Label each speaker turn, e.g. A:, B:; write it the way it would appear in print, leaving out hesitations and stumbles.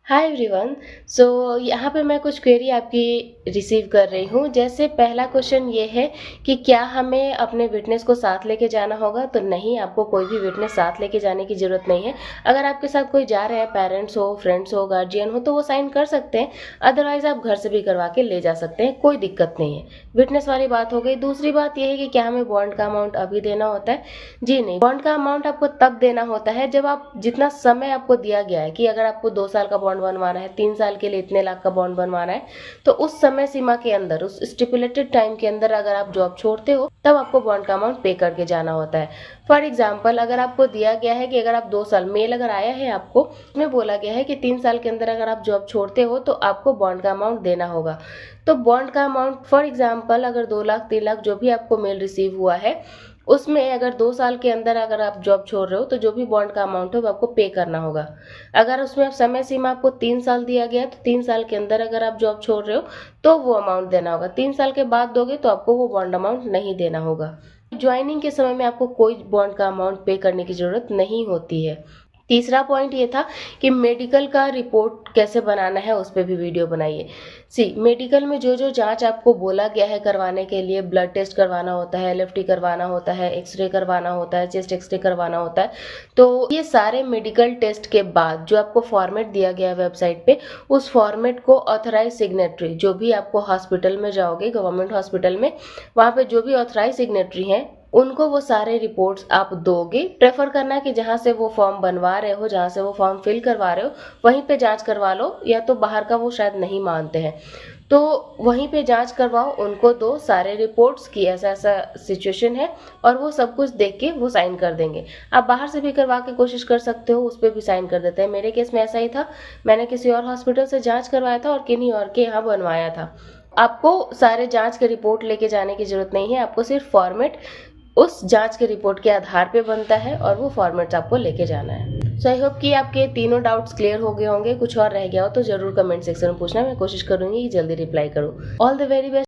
A: Hi everyone. सो यहाँ पे मैं कुछ क्वेरी आपकी रिसीव कर रही हूँ। जैसे पहला क्वेश्चन ये है कि क्या हमें अपने विटनेस को साथ लेके जाना होगा। तो नहीं, आपको कोई भी विटनेस साथ लेके जाने की ज़रूरत नहीं है। अगर आपके साथ कोई जा रहा है, पेरेंट्स हो, फ्रेंड्स हो, गार्जियन हो, तो वो साइन कर सकते हैं। अदरवाइज आप घर से भी करवा के ले जा सकते हैं, कोई दिक्कत नहीं है। विटनेस वाली बात हो गई। दूसरी बात यह है कि क्या हमें बॉन्ड का अमाउंट अभी देना होता है। जी नहीं, बॉन्ड का अमाउंट आपको तब देना होता है जब आप जितना समय आपको दिया गया है कि अगर आपको 2 साल का बॉन्ड बनवाना है, 3 साल के लिए इतने लाख का बॉन्ड बनवाना है, तो उस समय सीमा के अंदर, उस स्टिपुलेटेड टाइम के अंदर अगर आप जॉब छोड़ते हो तब आपको बॉन्ड का अमाउंट पे करके जाना होता है। फॉर एग्जाम्पल, अगर आपको दिया गया है कि अगर आप 2 साल, मेल अगर आया है आपको, उसमें बोला गया है कि 3 साल के अंदर अगर आप जॉब छोड़ते हो तो आपको बॉन्ड का अमाउंट देना होगा। तो बॉन्ड का अमाउंट फॉर एग्जाम्पल अगर 2 लाख 3 लाख जो भी आपको मेल रिसीव हुआ है, उसमें अगर 2 साल के अंदर अगर आप जॉब छोड़ रहे हो तो जो भी बॉन्ड का अमाउंट है वो आपको पे करना होगा। अगर उसमें समय सीमा आपको 3 साल दिया गया है तो 3 साल के अंदर अगर आप जॉब छोड़ रहे हो तो वो अमाउंट देना होगा। 3 साल के बाद दोगे तो आपको वो बॉन्ड अमाउंट नहीं देना होगा। ज्वाइनिंग के समय में आपको कोई बॉन्ड का अमाउंट पे करने की जरूरत नहीं होती है। तीसरा पॉइंट ये था कि मेडिकल का रिपोर्ट कैसे बनाना है, उस पर भी वीडियो बनाइए। मेडिकल में जो जो जांच आपको बोला गया है करवाने के लिए, ब्लड टेस्ट करवाना होता है, एलएफटी करवाना होता है, एक्सरे करवाना होता है, चेस्ट एक्सरे करवाना होता है, तो ये सारे मेडिकल टेस्ट के बाद जो आपको फॉर्मेट दिया गया है वेबसाइट पे, उस फॉर्मेट को ऑथराइज सिग्नेटरी, जो भी आपको हॉस्पिटल में जाओगे, गवर्नमेंट हॉस्पिटल में, वहाँ पे जो भी ऑथराइज सिग्नेटरी हैं उनको वो सारे रिपोर्ट्स आप दोगे। प्रेफर करना कि जहाँ से वो फॉर्म बनवा रहे हो, जहाँ से वो फॉर्म फिल करवा रहे हो, वहीं पे जांच करवा लो, या तो बाहर का वो शायद नहीं मानते हैं, तो वहीं पे जांच करवाओ, उनको दो सारे रिपोर्ट्स की ऐसा ऐसा सिचुएशन है, और वो सब कुछ देख के वो साइन कर देंगे। आप बाहर से भी करवा के कोशिश कर सकते हो, उस पर भी साइन कर देते हैं। मेरे केस में ऐसा ही था, मैंने किसी और हॉस्पिटल से जांच करवाया था और किन्हीं और के यहाँ बनवाया था। आपको सारे जांच के रिपोर्ट लेके जाने की जरूरत नहीं है, आपको सिर्फ फॉर्मेट उस जांच के रिपोर्ट के आधार पे बनता है और वो फॉर्मेट आपको लेके जाना है। सो आई होप कि आपके तीनों डाउट्स क्लियर हो गए होंगे। कुछ और रह गया हो तो जरूर कमेंट सेक्शन में पूछना, मैं कोशिश करूंगी कि जल्दी रिप्लाई करूं। All the very best.